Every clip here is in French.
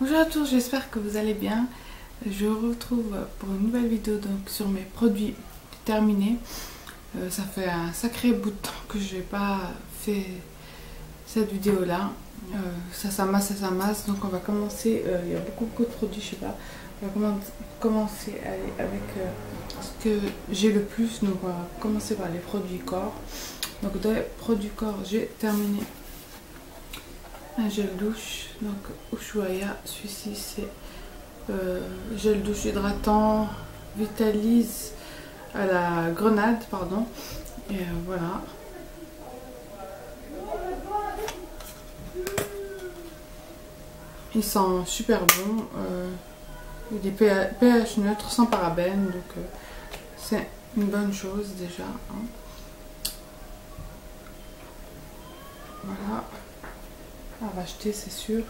Bonjour à tous, j'espère que vous allez bien. Je vous retrouve pour une nouvelle vidéo donc, sur mes produits terminés. Ça fait un sacré bout de temps que je n'ai pas fait cette vidéo là. Ça s'amasse, donc on va commencer. Il y a beaucoup de produits, je sais pas. On va commencer avec ce que j'ai le plus. Donc on va commencer par les produits corps. Donc dans les produits corps, j'ai terminé un gel douche, donc Ushuaïa. Celui-ci c'est gel douche hydratant Vitalise à la grenade, pardon. Et voilà. Il sent super bon. Il est pH neutre, sans parabènes, donc c'est une bonne chose déjà. Hein. Voilà. À racheter, c'est sûr.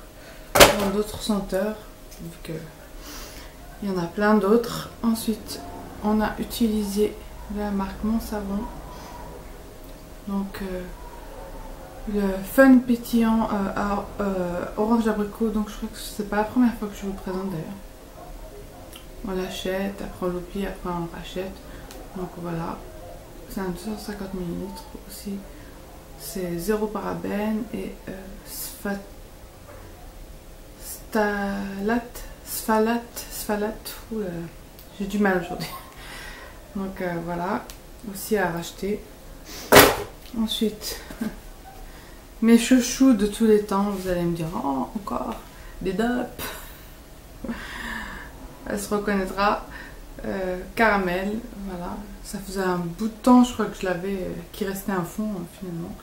Dans d'autres senteurs, vu que il y en a plein d'autres. Ensuite, on a utilisé la marque Mon Savon. Donc le Fun pétillant à orange abricot. Donc je crois que c'est pas la première fois que je vous le présente d'ailleurs. On l'achète, après on l'oublie, après on le rachète. Donc voilà, c'est un 250 ml aussi. C'est 0 parabène et sphalate. J'ai du mal aujourd'hui. Donc voilà, aussi à racheter. Ensuite, mes chouchous de tous les temps, vous allez me dire, oh encore des dopes. Elle se reconnaîtra. Caramel, voilà. Ça faisait un bout de temps, je crois que je l'avais, qui restait un fond finalement.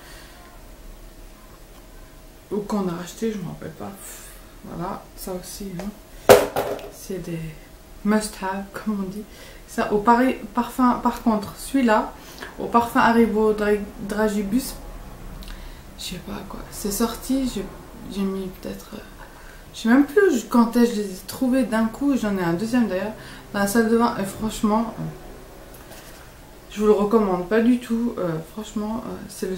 Ou qu'on a racheté, je ne me rappelle pas. Voilà, ça aussi, hein. C'est des must-have, comme on dit. Ça, au parfum, par contre, celui-là, au parfum Haribo Dragibus, je sais pas quoi, c'est sorti, j'ai mis peut-être... je sais même plus quand est-ce que je les ai trouvés d'un coup, j'en ai un deuxième d'ailleurs, dans la salle de bain, et franchement, je vous le recommande pas du tout, franchement, c'est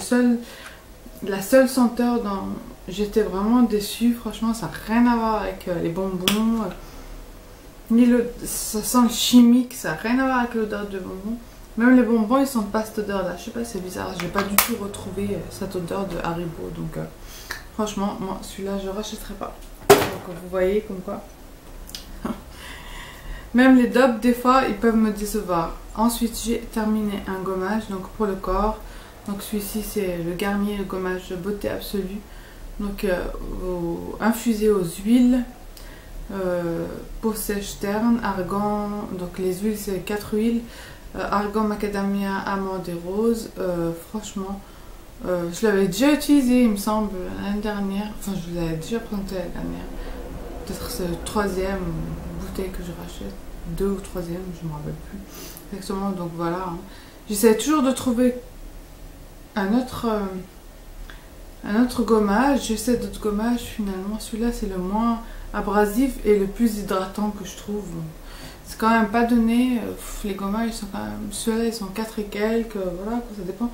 la seule senteur dont j'étais vraiment déçue, franchement, ça n'a rien à voir avec les bonbons, ni ça sent chimique, ça n'a rien à voir avec l'odeur de bonbons. Même les bonbons, ils sentent pas cette odeur là, je sais pas, c'est bizarre, j'ai pas du tout retrouvé cette odeur de Haribo, donc franchement, moi, celui-là, je rachèterai pas. Donc vous voyez comme quoi. Même les dopes, des fois, ils peuvent me décevoir. Ensuite, j'ai terminé un gommage donc pour le corps. Donc celui-ci, c'est le Garnier, le gommage beauté absolue. Donc infusé aux huiles, peau sèche terne, argan. Donc les huiles, c'est 4 huiles. Argan, macadamia, amande et rose. Franchement, je l'avais déjà utilisé, il me semble, l'année dernière. Enfin, je vous l'avais déjà présenté l'année dernière. Peut-être c'est le 3e bouteille que je rachète, 2 ou 3e, je ne me rappelle plus exactement. Donc voilà, hein. J'essaie toujours de trouver un autre gommage. J'essaie d'autres gommages, finalement celui-là c'est le moins abrasif et le plus hydratant que je trouve. C'est quand même pas donné, les gommages ils sont quand même, ceux-là ils sont 4 et quelques, voilà, ça dépend.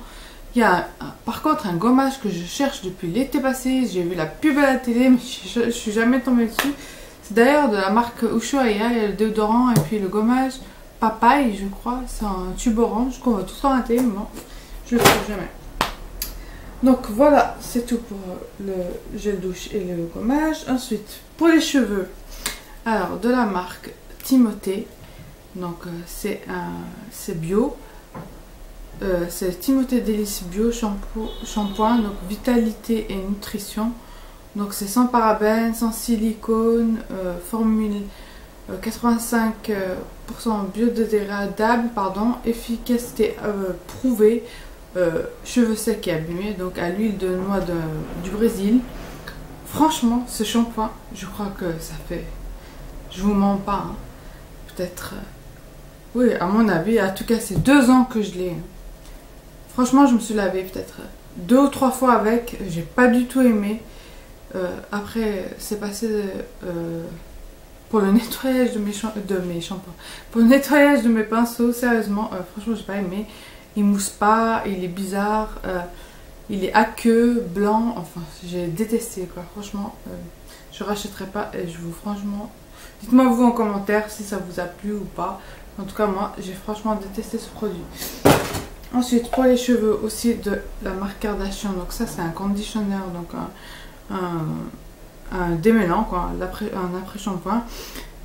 Il y a par contre un gommage que je cherche depuis l'été passé, j'ai vu la pub à la télé mais je suis jamais tombée dessus. C'est d'ailleurs de la marque Ushuaïa, il y a le déodorant et puis le gommage papaye je crois, c'est un tube orange qu'on voit tout le temps à la télé mais moi je le trouve jamais. Donc voilà, c'est tout pour le gel douche et le gommage. Ensuite, pour les cheveux, alors de la marque Timothée, donc c'est bio. C'est Timothée Délice Bio shampoing, donc vitalité et nutrition. Donc c'est sans parabènes, sans silicone, formule 85% biodégradable, pardon, efficacité prouvée, cheveux secs et abîmés, donc à l'huile de noix du Brésil. Franchement, ce shampoing, je crois que ça fait, je vous mens pas, hein, peut-être, oui, à mon avis, en tout cas c'est 2 ans que je l'ai. Franchement, je me suis lavée peut-être 2 ou 3 fois avec, j'ai pas du tout aimé. Après, c'est passé pour le nettoyage de mes shampoings, pour le nettoyage de mes pinceaux, sérieusement, franchement, j'ai pas aimé. Il mousse pas, il est bizarre, il est aqueux, blanc, enfin, j'ai détesté quoi, franchement. je rachèterai pas. Et je vous, franchement, dites-moi vous en commentaire si ça vous a plu ou pas. En tout cas, moi, j'ai franchement détesté ce produit. Ensuite, pour les cheveux aussi de la marque Kardashian. Donc ça, c'est un conditionneur, donc un démêlant, quoi, un après-shampoing.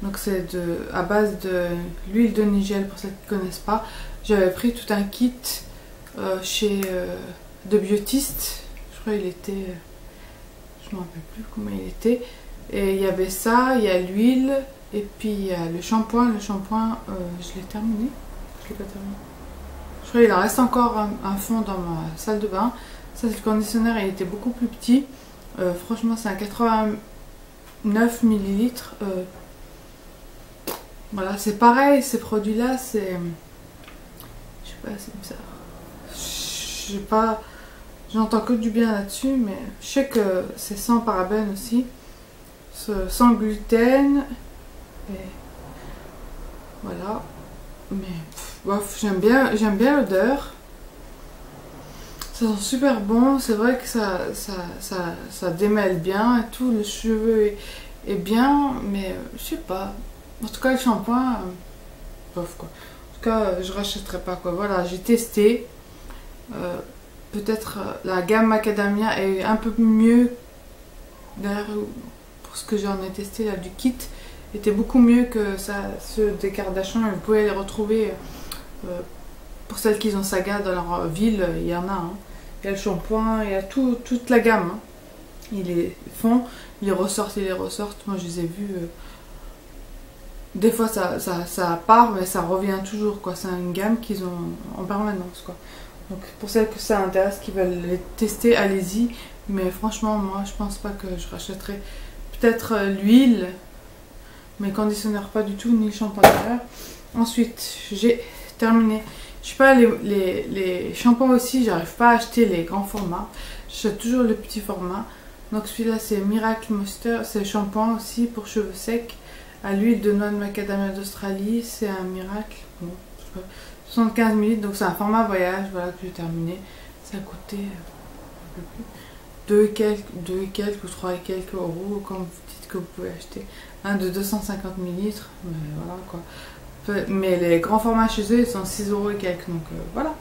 Donc c'est à base de l'huile de nigel, pour ceux qui ne connaissent pas. J'avais pris tout un kit chez de Biotiste. Je crois qu'il était... je ne me rappelle plus comment il était. Et il y avait ça, il y a l'huile, et puis il y a le shampoing. Le shampoing, je l'ai terminé. Je l'ai pas terminé. Je crois qu'il en reste encore un fond dans ma salle de bain. Ça, c'est le conditionneur, il était beaucoup plus petit. Franchement, c'est un 89 millilitres. Voilà, c'est pareil, ces produits-là, c'est... je sais pas, c'est bizarre. Je sais pas... J'entends que du bien là-dessus, mais je sais que c'est sans parabènes aussi. Sans gluten. Et... voilà. Mais... bof, j'aime bien l'odeur. Ça sent super bon. C'est vrai que ça démêle bien et tout. Le cheveu est bien, mais je sais pas. En tout cas, le shampoing, bof quoi. En tout cas, je rachèterai pas quoi. Voilà, j'ai testé. Peut-être la gamme Macadamia est un peu mieux. D'ailleurs, pour ce que j'en ai testé là du kit, était beaucoup mieux que ceux des Kardashian. Vous pouvez les retrouver pour celles qui ont Saga dans leur ville. Il y en a. Hein. Il y a le shampoing, il y a toute la gamme. Hein. Ils les font, ils les ressortent, ils les ressortent. Moi, je les ai vus. Des fois ça part, mais ça revient toujours quoi. C'est une gamme qu'ils ont en permanence quoi. Donc pour celles que ça intéresse, qui veulent les tester, allez-y. Mais franchement, moi je pense pas que je rachèterai. Peut-être l'huile, mais conditionneur pas du tout, ni le shampoing d'ailleurs. Ensuite, j'ai terminé. Je sais pas, les shampoings aussi, j'arrive pas à acheter les grands formats. J'achète toujours le petit format. Donc celui-là c'est Miracle Moisture, c'est le shampoing aussi pour cheveux secs. À l'huile de noix de macadamia d'Australie, c'est un miracle. Bon, 75 ml, donc c'est un format voyage, voilà que j'ai terminé. Ça a coûté un peu plus, 2 et quelques ou 3 et quelques euros, quand vous dites que vous pouvez acheter un de 250 ml, mais voilà quoi. Mais les grands formats chez eux, ils sont 6 euros et quelques, donc voilà.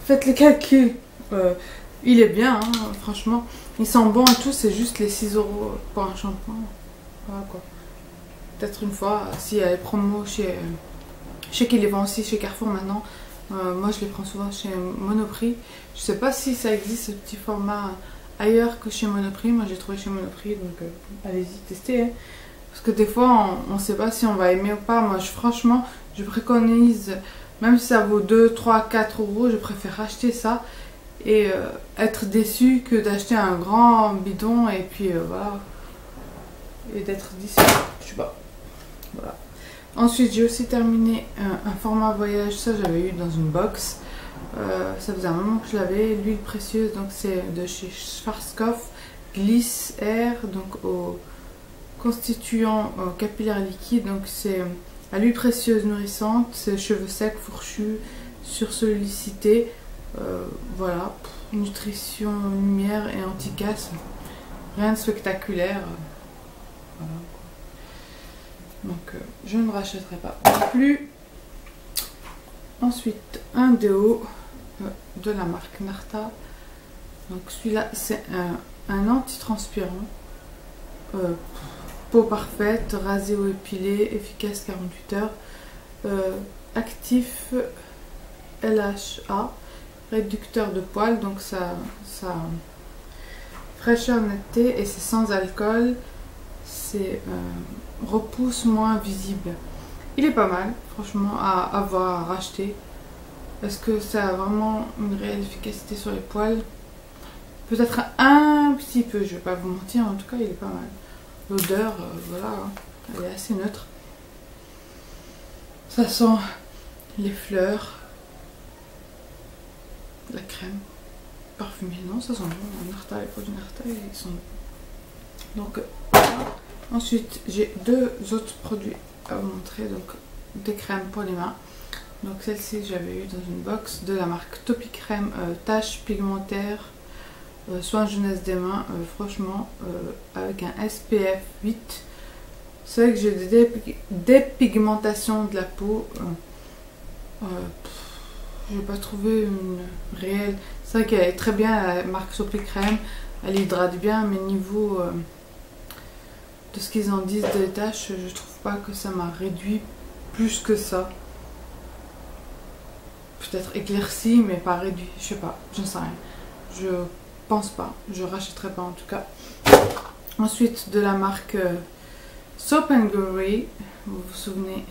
Faites les calculs. Il est bien, hein, franchement. Il sent bon et tout, c'est juste les 6 euros pour un shampoing. Voilà quoi. Peut-être une fois, s'il y a les promos chez... je sais qu'ils les vendent aussi chez Carrefour maintenant. Moi, je les prends souvent chez Monoprix. Je sais pas si ça existe, ce petit format, ailleurs que chez Monoprix. Moi, j'ai trouvé chez Monoprix, donc allez-y, testez. Hein. Parce que des fois, on ne sait pas si on va aimer ou pas. Moi, franchement, je préconise, même si ça vaut 2, 3, 4 euros, je préfère acheter ça et être déçu que d'acheter un grand bidon et puis voilà. Et d'être déçu. Je sais pas. Voilà. Ensuite, j'ai aussi terminé un format voyage. Ça, j'avais eu dans une box. Ça faisait un moment que je l'avais. L'huile précieuse, donc c'est de chez Schwarzkopf. Gliss Air, donc au constituant capillaire liquide. Donc c'est à l'huile précieuse nourrissante. C'est cheveux secs, fourchus, sursollicité. Voilà. Nutrition, lumière et anti-casse. Rien de spectaculaire. Voilà. Donc je ne rachèterai pas non plus. Ensuite un déo de la marque Narta. Donc celui-là c'est un anti-transpirant. Peau parfaite, rasée ou épilée, efficace 48 heures. Actif LHA, réducteur de poils, donc ça fraîcheur, netteté, et c'est sans alcool. C'est repousse moins visible. Il est pas mal, franchement, à avoir racheté. Est-ce que ça a vraiment une réelle efficacité sur les poils? Peut-être un petit peu, je vais pas vous mentir, en tout cas il est pas mal. L'odeur, voilà, hein, elle est assez neutre. Ça sent les fleurs, la crème parfumée. Non, ça sent bon. Narta, les produits Narta, ils sont bons. Donc, voilà. Ensuite, j'ai deux autres produits à vous montrer. Donc, des crèmes pour les mains. Donc, celle-ci, j'avais eu dans une box de la marque Topi Crème, taches pigmentaires, soin jeunesse des mains, franchement, avec un SPF 8. C'est vrai que j'ai des dépigmentations de la peau. Je n'ai pas trouvé une réelle. C'est vrai qu'elle est très bien, la marque Sopi-Crème. Elle hydrate bien, mais niveau de ce qu'ils en disent des taches, je trouve pas que ça m'a réduit plus que ça. Peut-être éclairci, mais pas réduit. Je sais pas, j'en sais rien. Je pense pas. Je rachèterai pas en tout cas. Ensuite, de la marque Soap & Glory. Vous vous souvenez,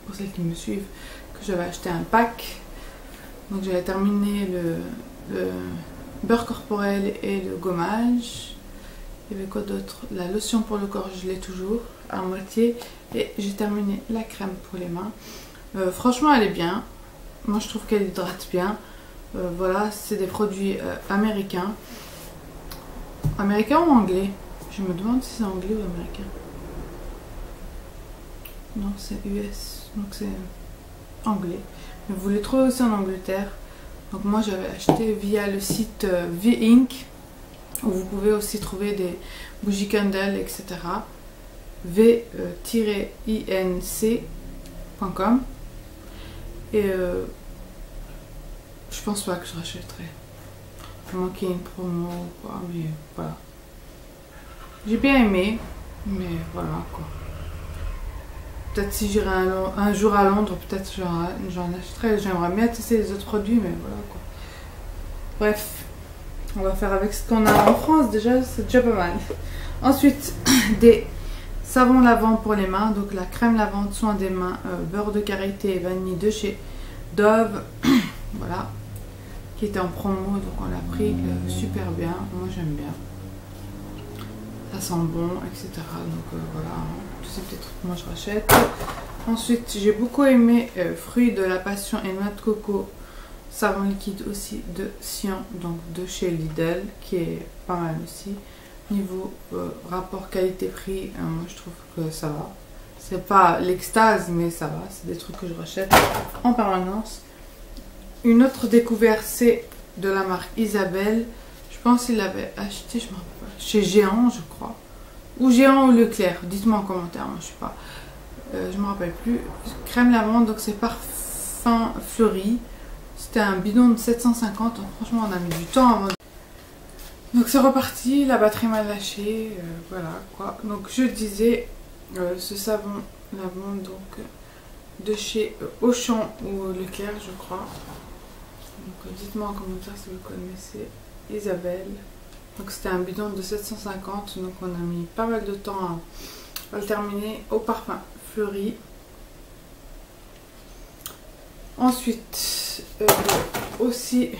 pour celles qui me suivent, que j'avais acheté un pack. Donc j'avais terminé le beurre corporel et le gommage. Il y avait quoi d'autre? La lotion pour le corps, je l'ai toujours à moitié. Et j'ai terminé la crème pour les mains. Franchement, elle est bien. Moi, je trouve qu'elle hydrate bien. Voilà, c'est des produits américains. Américains ou anglais? Je me demande si c'est anglais ou américain. Non, c'est US. Donc c'est anglais. Mais vous les trouvez aussi en Angleterre. Donc moi, j'avais acheté via le site V-Ink, où vous pouvez aussi trouver des bougies candles, etc. v-inc.com. Et je pense pas que je rachèterai. À moins qu'il y ait une promo ou quoi, mais voilà. J'ai bien aimé, mais voilà quoi. Peut-être si j'irai un jour à Londres, peut-être j'en achèterai. J'aimerais bien tester les autres produits, mais voilà quoi. Bref, on va faire avec ce qu'on a en France déjà, c'est déjà pas mal. Ensuite, des savons lavants pour les mains. Donc la crème lavante soin des mains, beurre de karité et vanille de chez Dove. Voilà. Qui était en promo, donc on l'a pris super bien. Moi j'aime bien. Ça sent bon, etc. Donc voilà. Tous ces petits trucs, moi je rachète. Ensuite, j'ai beaucoup aimé Fruits de la Passion et Noix de Coco. Savon liquide aussi de Sion, donc de chez Lidl, qui est pas mal aussi. Niveau rapport qualité-prix, moi je trouve que ça va. C'est pas l'extase, mais ça va. C'est des trucs que je rachète en permanence. Une autre découverte, c'est de la marque Isabelle. Je pense qu'il l'avait acheté, je me rappelle pas, chez Géant, je crois. Ou Géant ou Leclerc. Dites-moi en commentaire, moi je sais pas. Je me rappelle plus. Crème lavande, donc c'est parfum fleuri. C'était un bidon de 750. Franchement, on a mis du temps avant. Donc c'est reparti, la batterie m'a lâché. Voilà quoi. Donc je disais, ce savon lavande, donc de chez Auchan ou Leclerc, je crois. Donc dites-moi en commentaire si vous connaissez Isabelle. Donc c'était un bidon de 750, donc on a mis pas mal de temps à le terminer, au parfum fleuri. Ensuite, aussi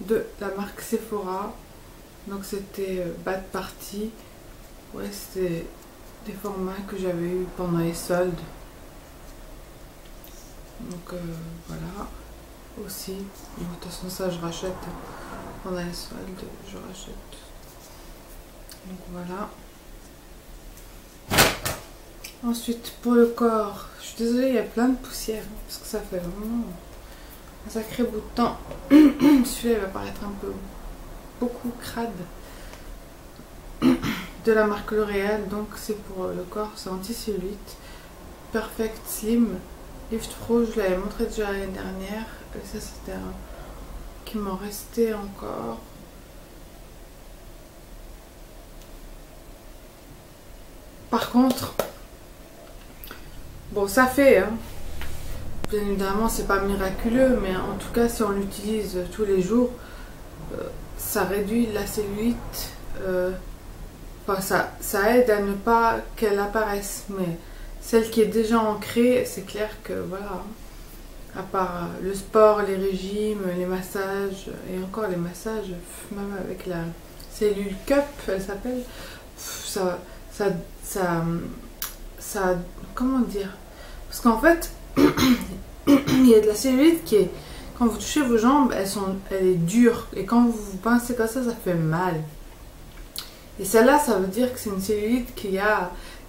de la marque Sephora. Donc c'était Bad Party. Ouais, c'était des formats que j'avais eu pendant les soldes. Donc voilà. Aussi, bon, de toute façon ça je rachète pendant les soldes, je rachète. Donc voilà. Ensuite pour le corps, je suis désolée, il y a plein de poussière parce que ça fait vraiment un sacré bout de temps. Celui-là il va paraître un peu beaucoup crade. De la marque L'Oréal, donc c'est pour le corps, c'est anti-cellulite, Perfect Slim Lift Pro. Je l'avais montré déjà l'année dernière. Et ça c'était un qui m'en restait encore. Par contre, bon ça fait, hein. Bien évidemment c'est pas miraculeux, mais en tout cas si on l'utilise tous les jours, ça réduit la cellulite. Enfin, ça aide à ne pas qu'elle apparaisse, mais celle qui est déjà ancrée, c'est clair que voilà. À part le sport, les régimes, les massages, et encore les massages, même avec la cellule cup, elle s'appelle, ça, comment dire? Parce qu'en fait, il y a de la cellulite qui est, quand vous touchez vos jambes, elle est dure, et quand vous vous pincez comme ça fait mal. Et celle-là, ça veut dire que c'est une cellulite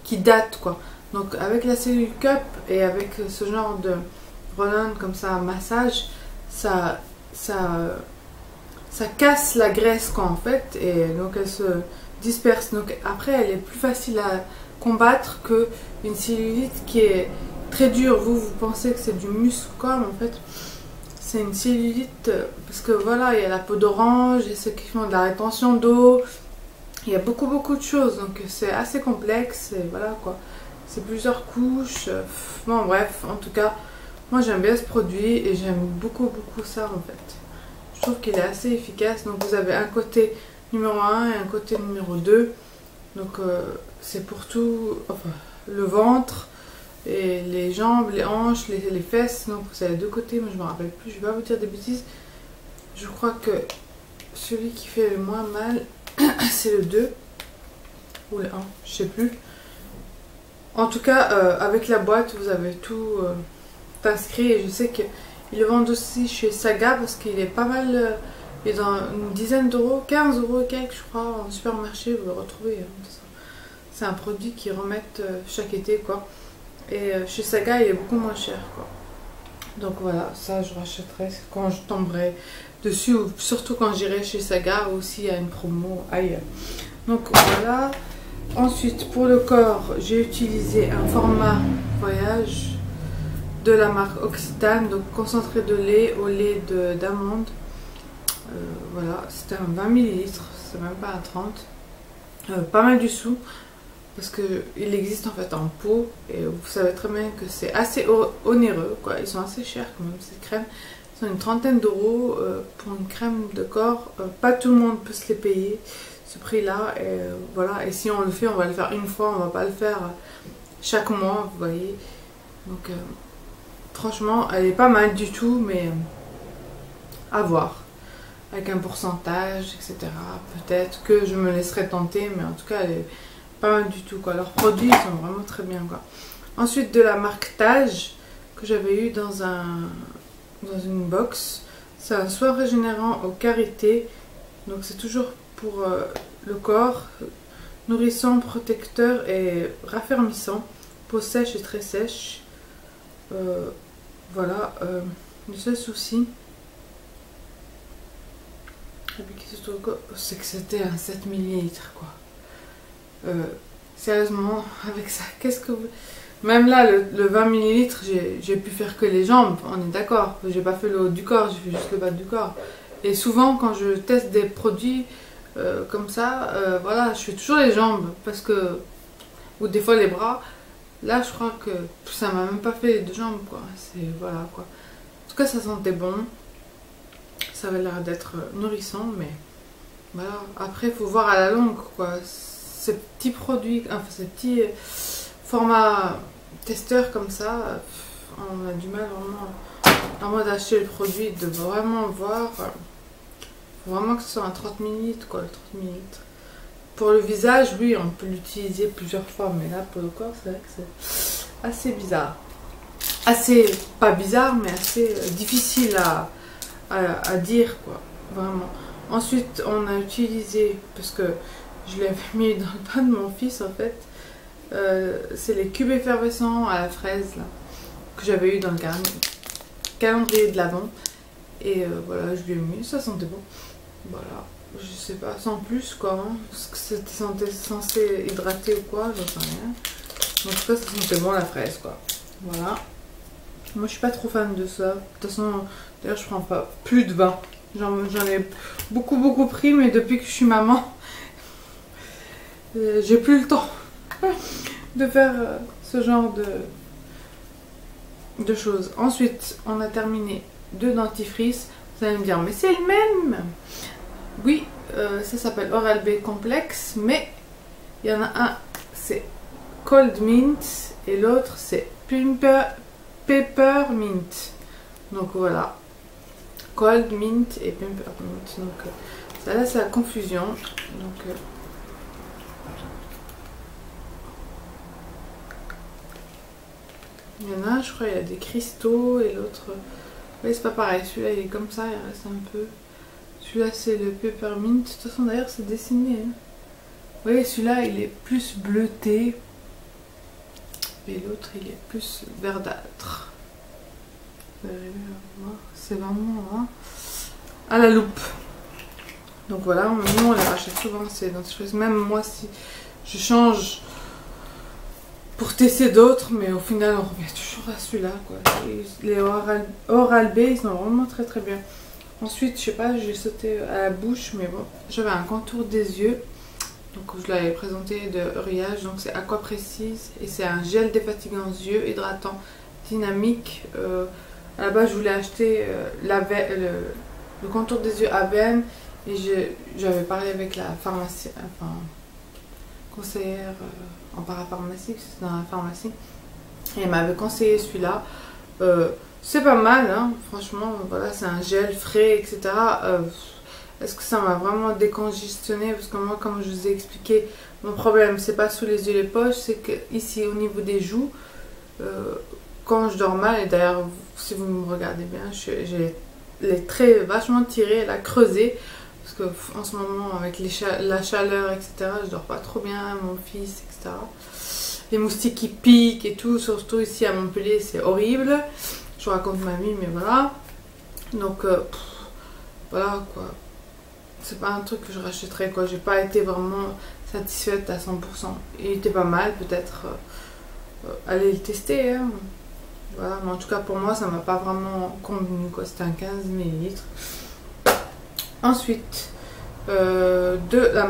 qui date, quoi. Donc avec la cellule cup et avec ce genre de roll-on comme ça, massage, ça ça casse la graisse quoi en fait, et donc elle se disperse. Donc après elle est plus facile à combattre que une cellulite qui est très dure. Vous pensez que c'est du muscle quoi, mais en fait c'est une cellulite parce que voilà, il y a la peau d'orange et ceux qui font de la rétention d'eau, il y a beaucoup de choses, donc c'est assez complexe et voilà quoi, c'est plusieurs couches. Bon bref, en tout cas moi j'aime bien ce produit et j'aime beaucoup ça en fait. Je trouve qu'il est assez efficace. Donc vous avez un côté numéro 1 et un côté numéro 2. Donc c'est pour tout, enfin le ventre et les jambes, les hanches, les fesses. Donc vous avez deux côtés, moi je me rappelle plus, je vais pas vous dire des bêtises. Je crois que celui qui fait le moins mal c'est le 2 ou le 1, je sais plus. En tout cas avec la boîte vous avez tout inscrit, et je sais qu'ils le vendent aussi chez Saga parce qu'il est pas mal, il est dans une dizaine d'euros, 15 euros et quelques je crois, en supermarché vous le retrouvez. C'est un produit qu'ils remettent chaque été quoi. Et chez Saga il est beaucoup moins cher quoi. Donc voilà, ça je rachèterai quand je tomberai dessus, ou surtout quand j'irai chez Saga ou s'il y a une promo ailleurs. Donc voilà. Ensuite pour le corps j'ai utilisé un format voyage de la marque Occitane, donc concentré de lait au lait d'amande. Voilà, c'était un 20 ml, c'est même pas un 30. Pas mal du sou, parce qu'il existe en fait en pot, et vous savez très bien que c'est assez onéreux, quoi. Ils sont assez chers quand même ces crèmes. Ils sont une trentaine d'euros pour une crème de corps. Pas tout le monde peut se les payer, ce prix-là. Et voilà, et si on le fait, on va le faire une fois, on va pas le faire chaque mois, vous voyez. Donc franchement, elle est pas mal du tout, mais à voir. Avec un pourcentage, etc. Peut-être que je me laisserai tenter, mais en tout cas, elle est pas mal du tout, quoi. Leurs produits sont vraiment très bien, quoi. Ensuite, de la marque Tage, que j'avais eu dans une box. C'est un soin régénérant au karité. Donc, c'est toujours pour le corps. Nourrissant, protecteur et raffermissant. Peau sèche et très sèche. Voilà. Le seul souci, c'est que c'était un 7 ml quoi. Sérieusement, avec ça, qu'est-ce que vous... Même là, le 20 ml, j'ai pu faire que les jambes, on est d'accord. J'ai pas fait le haut du corps, j'ai fait juste le bas du corps. Et souvent, quand je teste des produits comme ça, voilà, je fais toujours les jambes, parce que... Ou des fois les bras. Là, je crois que ça m'a même pas fait les deux jambes, quoi. C'est... Voilà, quoi. En tout cas, ça sentait bon. Ça avait l'air d'être nourrissant, mais voilà. Après, il faut voir à la longue, quoi. Ces petits produits, enfin ces petits formats testeurs comme ça, on a du mal vraiment, à moins d'acheter le produit, de vraiment voir. Il faut vraiment que ce soit un 30 ml, quoi, le 30 ml. Pour le visage, oui, on peut l'utiliser plusieurs fois, mais là, pour le corps, c'est vrai que c'est assez bizarre. Assez, pas bizarre, mais assez difficile à dire quoi, vraiment. Ensuite on a utilisé, parce que je l'avais mis dans le pain de mon fils en fait, c'est les cubes effervescents à la fraise là, que j'avais eu dans le calendrier de l'Avent, et voilà, je lui ai mis, ça sentait bon, voilà, je sais pas, sans plus quoi, hein, parce que c'était censé hydrater ou quoi, j'en sais rien, en tout cas ça sentait bon la fraise quoi, voilà. Moi je suis pas trop fan de ça. De toute façon, d'ailleurs je prends pas plus de vin. J'en ai beaucoup pris, mais depuis que je suis maman, j'ai plus le temps de faire ce genre de choses. Ensuite, on a terminé 2 dentifrices. Vous allez me dire, mais c'est le même. Oui, ça s'appelle Oral-B Complex, mais il y en a un, c'est Cold Mint, et l'autre c'est Peppermint. Donc voilà, Cold Mint et Peppermint. Donc ça là c'est la confusion. Donc il y en a un, je crois il y a des cristaux, et l'autre, oui c'est pas pareil. Celui-là il est comme ça, il reste un peu. Celui-là c'est le Peppermint. De toute façon d'ailleurs c'est dessiné, hein. Vous voyez, celui-là il est plus bleuté, et l'autre il est plus verdâtre. C'est vraiment hein, à la loupe. Donc voilà, nous on les rachète souvent ces dentifrice. Même moi si je change pour tester d'autres, mais au final on revient toujours à celui-là quoi. Les Oral-B ils sont vraiment très très bien. Ensuite je sais pas, j'ai sauté à la bouche, mais bon, j'avais un contour des yeux. Donc je l'avais présenté de Riage, donc c'est Aqua Précise et c'est un gel défatigant aux yeux, hydratant, dynamique. À la base je voulais acheter le contour des yeux ABM et j'avais parlé avec la pharmacie, enfin conseillère en parapharmacie, c'est dans la pharmacie, et elle m'avait conseillé celui-là. C'est pas mal, hein, franchement, voilà, c'est un gel frais, etc. Est-ce que ça m'a vraiment décongestionné? Parce que moi, comme je vous ai expliqué, mon problème, c'est pas sous les yeux et les poches, c'est que ici, au niveau des joues, quand je dors mal, et d'ailleurs, si vous me regardez bien, j'ai les traits vachement tirés, là, creusés, parce que en ce moment, avec la chaleur, etc., je dors pas trop bien, mon fils, etc. Les moustiques qui piquent et tout, surtout ici à Montpellier, c'est horrible. Je vous raconte ma vie, mais voilà. Donc, voilà, quoi. C'est pas un truc que je rachèterais, quoi. J'ai pas été vraiment satisfaite à 100%. Il était pas mal, peut-être aller le tester, hein. Voilà, mais en tout cas pour moi ça m'a pas vraiment convenu quoi, c'était un 15 ml. Ensuite de la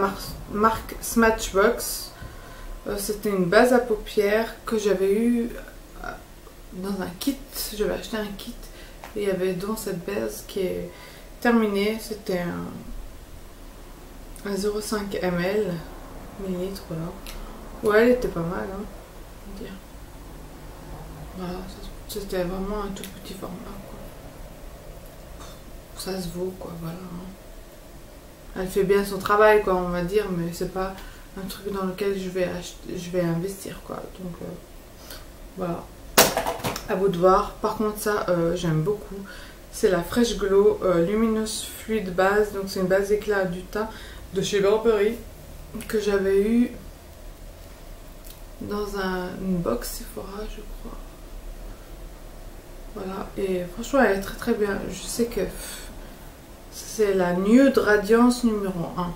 marque Smashbox, c'était une base à paupières que j'avais eu dans un kit, j'avais acheté un kit et il y avait donc cette base qui est terminée, c'était un 0,5 ml, millilitres, voilà. Ouais, elle était pas mal, hein, on va dire. Voilà, c'était vraiment un tout petit format, quoi. Ça se vaut, quoi, voilà. Elle fait bien son travail, quoi, on va dire, mais c'est pas un truc dans lequel je vais investir, quoi. Donc, voilà. À vous de voir. Par contre, ça, j'aime beaucoup. C'est la Fresh Glow Luminous Fluid Base. Donc, c'est une base éclat du teint de chez Burberry que j'avais eu dans une box Sephora, je crois. Voilà, et franchement elle est très très bien. Je sais que c'est la Nude Radiance numéro 1. Voilà,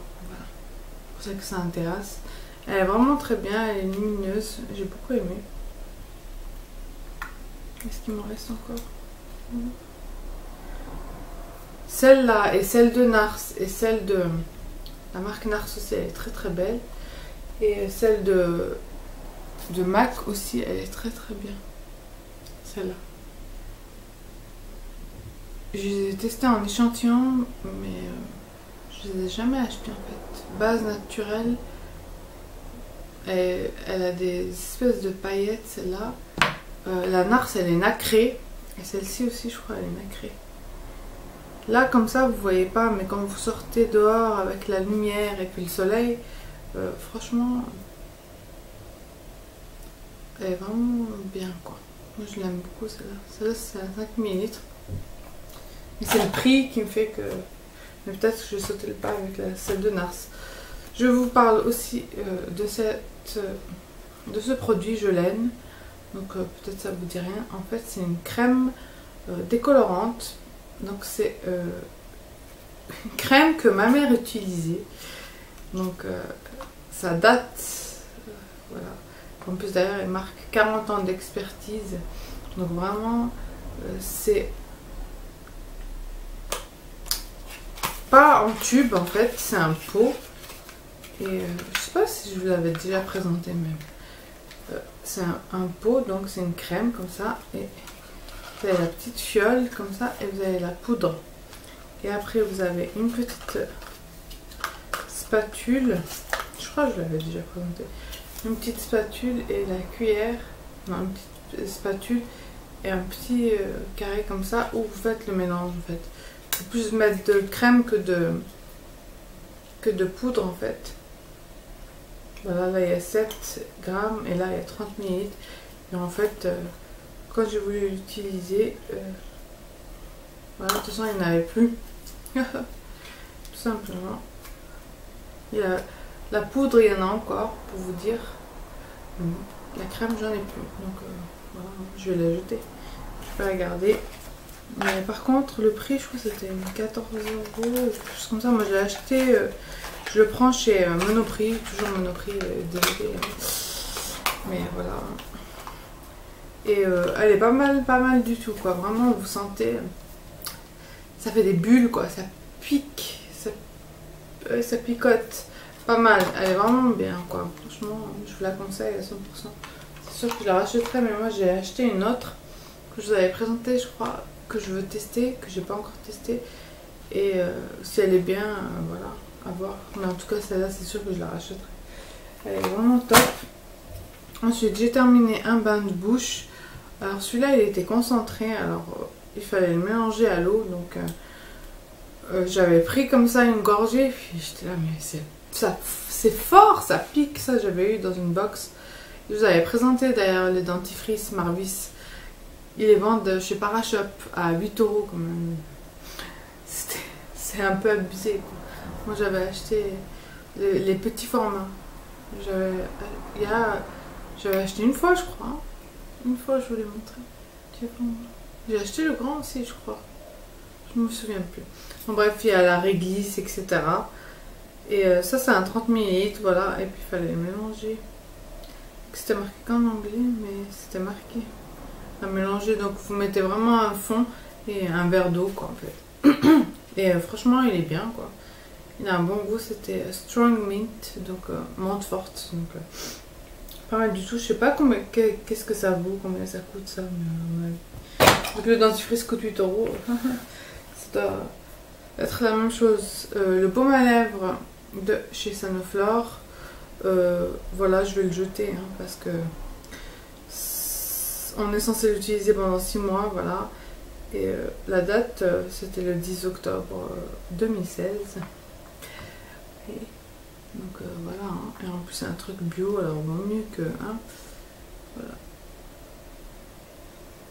c'est pour ça que ça intéresse. Elle est vraiment très bien, elle est lumineuse. J'ai beaucoup aimé. Est-ce qu'il m'en reste encore? Celle-là et celle de Nars et celle de la marque Nars aussi, elle est très très belle. Et celle de MAC aussi, elle est très très bien. Celle-là. Je les ai testés en échantillon, mais je les ai jamais achetés en fait. Base naturelle. Elle a des espèces de paillettes, celle-là. La Nars, elle est nacrée. Et celle-ci aussi, je crois, elle est nacrée. Là, comme ça, vous voyez pas, mais quand vous sortez dehors avec la lumière et puis le soleil, franchement, elle est vraiment bien, quoi. Moi, je l'aime beaucoup, celle-là. Celle-là, c'est à 5 ml. Mais c'est le prix qui me fait que... Mais peut-être que je vais sauter le pas avec celle de Nars. Je vous parle aussi de ce produit Jolène. Donc peut-être ça vous dit rien. En fait c'est une crème décolorante. Donc c'est une crème que ma mère utilisait. Donc ça date. Voilà. En plus d'ailleurs elle marque 40 ans d'expertise. Donc vraiment c'est... pas en tube en fait, c'est un pot. Et je sais pas si je vous l'avais déjà présenté même. C'est un pot, donc c'est une crème comme ça. Et vous avez la petite fiole comme ça et vous avez la poudre. Et après vous avez une petite spatule. Je crois que je l'avais déjà présenté. Une petite spatule et la cuillère. Non, une petite spatule et un petit carré comme ça où vous faites le mélange en fait. Plus mettre de crème que de poudre en fait. Voilà, là il y a 7 grammes et là il y a 30 ml. Et en fait, quand j'ai voulu l'utiliser, voilà, de toute façon il n'y en avait plus. Tout simplement. Il y a la poudre, il y en a encore pour vous dire. La crème, j'en ai plus. Donc voilà, je vais la jeter. Je vais la garder. Mais par contre, le prix, je crois que c'était 14 €, quelque chose comme ça. Moi, j'ai acheté, je le prends chez Monoprix, toujours Monoprix, désolé. Mais voilà. Et elle est pas mal du tout, quoi. Vraiment, vous sentez, ça fait des bulles, quoi. Ça pique, ça picote. Pas mal, elle est vraiment bien, quoi. Franchement, je vous la conseille à 100%. C'est sûr que je la rachèterai, mais moi, j'ai acheté une autre que je vous avais présentée, je crois, que je veux tester, que j'ai pas encore testé. Et si elle est bien, voilà, à voir. Mais en tout cas, celle-là, c'est sûr que je la rachèterai. Elle est vraiment top. Ensuite, j'ai terminé un bain de bouche. Alors, celui-là, il était concentré. Alors, il fallait le mélanger à l'eau. Donc, j'avais pris comme ça une gorgée. Puis, j'étais là, mais c'est fort, ça pique. Ça, j'avais eu dans une box. Je vous avais présenté d'ailleurs les dentifrices Marvis. Ils les vendent chez Parashop à 8 € quand même. C'est un peu abusé, quoi. Moi, j'avais acheté les petits formats. J'avais acheté une fois, je crois. Une fois, je vous l'ai montré. J'ai acheté le grand aussi, je crois. Je me souviens plus. Bon, bref, il y a la réglisse, etc. Et ça, c'est un 30 ml, voilà. Et puis, il fallait les mélanger. C'était marqué qu'en anglais, mais c'était marqué à mélanger. Donc, vous mettez vraiment un fond et un verre d'eau, quoi, en fait. Et franchement, il est bien, quoi. Il a un bon goût. C'était Strong Mint, donc menthe forte. Donc, pas mal du tout. Je sais pas qu'est-ce que ça vaut, combien ça coûte, ça. Mais, donc, le dentifrice coûte 8 €. Ça doit être la même chose. Le baume à lèvres de chez Sanoflore. Voilà, je vais le jeter, hein, parce que on est censé l'utiliser pendant 6 mois, voilà. Et la date, c'était le 10 octobre 2016. Et donc voilà, hein. Et en plus c'est un truc bio, alors vaut mieux que... Hein, voilà.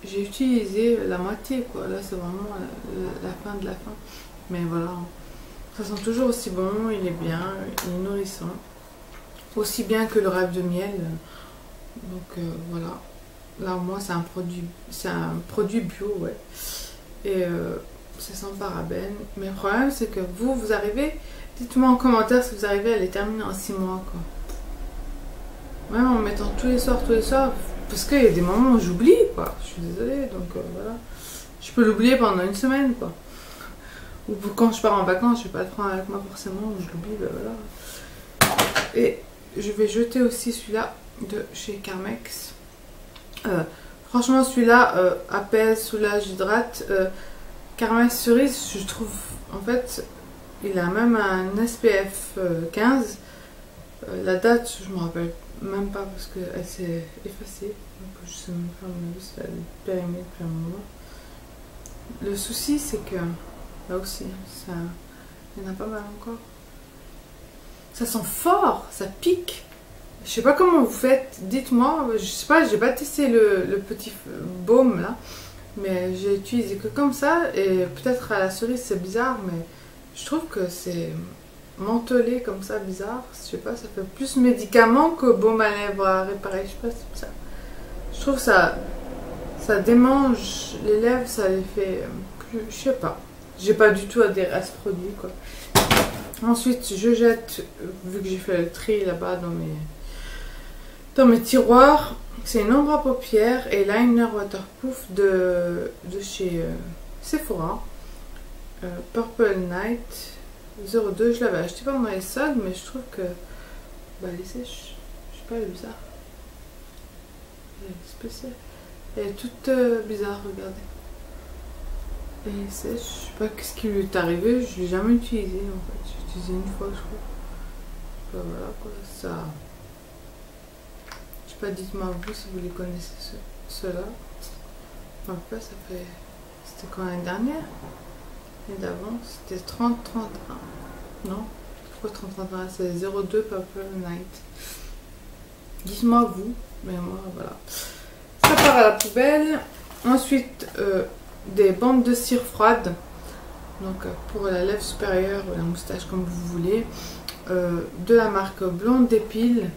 J'ai utilisé la moitié, quoi. Là c'est vraiment la fin de la fin. Mais voilà, ça sent toujours aussi bon, il est bien, il est nourrissant. Aussi bien que le rêve de miel. Donc voilà. Là, moi, c'est un produit bio, ouais. Et c'est sans parabènes. Mais le problème, c'est que vous arrivez, dites-moi en commentaire si vous arrivez à les terminer en 6 mois, quoi. Même en mettant tous les soirs, parce qu'il y a des moments où j'oublie, quoi. Je suis désolée, donc voilà. Je peux l'oublier pendant une semaine, quoi. Ou quand je pars en vacances, je vais pas le prendre avec moi forcément, ou je l'oublie, ben voilà. Et je vais jeter aussi celui-là de chez Carmex. Franchement, celui-là apaise, soulage, hydrate. Carmex cerise, je trouve, en fait, il a même un SPF 15. La date, je me rappelle même pas parce qu'elle s'est effacée. Donc je sais même pas, c'est la périmée depuis un moment. Le souci, c'est que là aussi, il y en a pas mal encore. Ça sent fort, ça pique. Je sais pas comment vous faites, dites-moi. Je sais pas, j'ai pas testé le petit baume là, mais j'ai utilisé que comme ça. Et peut-être à la cerise c'est bizarre, mais je trouve que c'est mentholé comme ça, bizarre. Je sais pas, ça fait plus médicament que baume à lèvres à réparer. Je sais pas, c'est ça. Je trouve ça démange les lèvres, ça les fait plus. Je sais pas. J'ai pas du tout adhéré à ce produit, quoi. Ensuite, je jette, vu que j'ai fait le tri là-bas dans mes tiroirs, c'est une ombre à paupières et liner waterproof de chez Sephora. Purple Night 02, je l'avais acheté pendant les soldes, mais je trouve que bah, elle est sèche. Je sais pas, elle est bizarre. Elle est spéciale. Elle est toute bizarre, regardez. Elle est sèche, je sais pas ce qui lui est arrivé, je l'ai jamais utilisé en fait. J'ai utilisé une fois, je crois. Bah, voilà quoi, ça. Je sais pas, dites-moi vous si vous les connaissez ceux-là. En tout cas, ça fait. C'était quand l'année dernière? Et d'avant, c'était 30-31. Non? Pourquoi 30-31? C'est 02 Purple Night. Dites-moi vous, mais moi voilà. Ça part à la poubelle. Ensuite, des bandes de cire froide. Donc pour la lèvre supérieure ou la moustache comme vous voulez. De la marque Blonde d'Épile.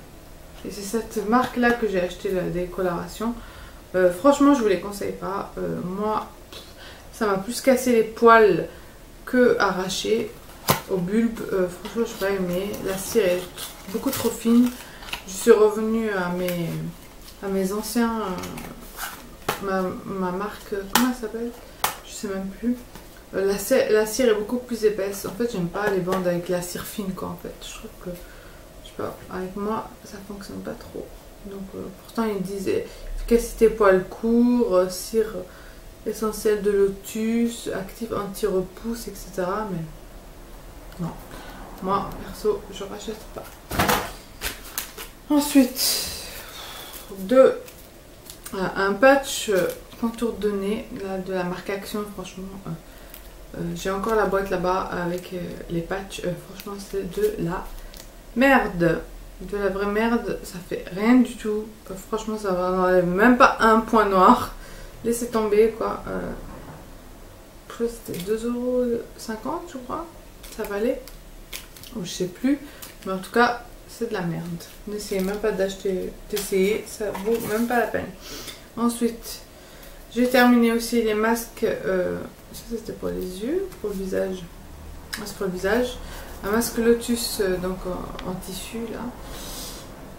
Et c'est cette marque là que j'ai acheté la décoloration. Franchement je vous les conseille pas. Moi Ça m'a plus cassé les poils que arraché. Au bulbe, franchement, je n'ai pas aimé. La cire est beaucoup trop fine. Je suis revenue à mes anciens... ma marque, comment elle s'appelle? Je sais même plus. La cire est beaucoup plus épaisse. En fait, j'aime pas les bandes avec la cire fine, quoi, en fait. Je trouve que, je sais pas, avec moi, ça fonctionne pas trop. Donc, pourtant, ils disaient efficacité poils courts, cire essentielle de lotus, actif anti-repousse, etc. Mais non, moi, perso, je rachète pas. Ensuite, un patch contour de nez là, de la marque Action. Franchement, j'ai encore la boîte là-bas avec les patchs. Franchement, c'est de la merde. De la vraie merde. Ça fait rien du tout. Franchement, ça va enlève même pas un point noir. Laissez tomber, quoi. C'était 2,50 €, je crois. Ça valait. Ou je sais plus. Mais en tout cas, c'est de la merde. N'essayez même pas d'essayer. Ça vaut même pas la peine. Ensuite, j'ai terminé aussi les masques. Ça, c'était pour les yeux, pour le visage. Ah, c'est pour le visage. Un masque Lotus, donc en tissu, là.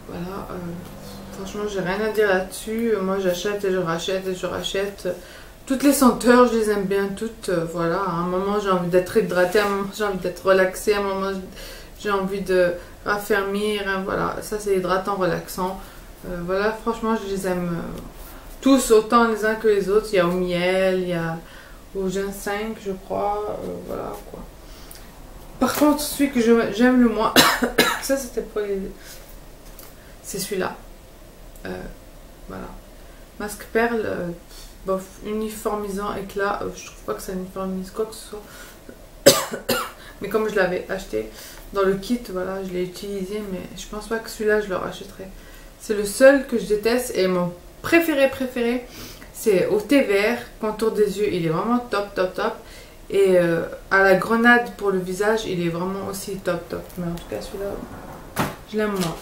Voilà. Franchement, j'ai rien à dire là-dessus. Moi, j'achète et je rachète et je rachète. Toutes les senteurs, je les aime bien toutes. Voilà. À un moment, j'ai envie d'être hydratée. À un moment, j'ai envie d'être relaxée. À un moment, j'ai envie de raffermir. Hein, voilà. Ça, c'est hydratant, relaxant. Voilà. Franchement, je les aime tous autant les uns que les autres. Il y a au miel, il y a au ginseng, je crois. Voilà, quoi. Par contre, celui que j'aime le moins, ça, c'était pour les... C'est celui-là. Voilà. Masque perle, bof, uniformisant, éclat. Je trouve pas que ça uniformise quoi que ce soit. Mais comme je l'avais acheté dans le kit, voilà, je l'ai utilisé. Mais je pense pas que celui-là, je le rachèterai. C'est le seul que je déteste. Et mon préféré, c'est au thé vert, contour des yeux. Il est vraiment top, top, top. Et à la grenade pour le visage, il est vraiment aussi top, top. Mais en tout cas, celui-là, je l'aime moins.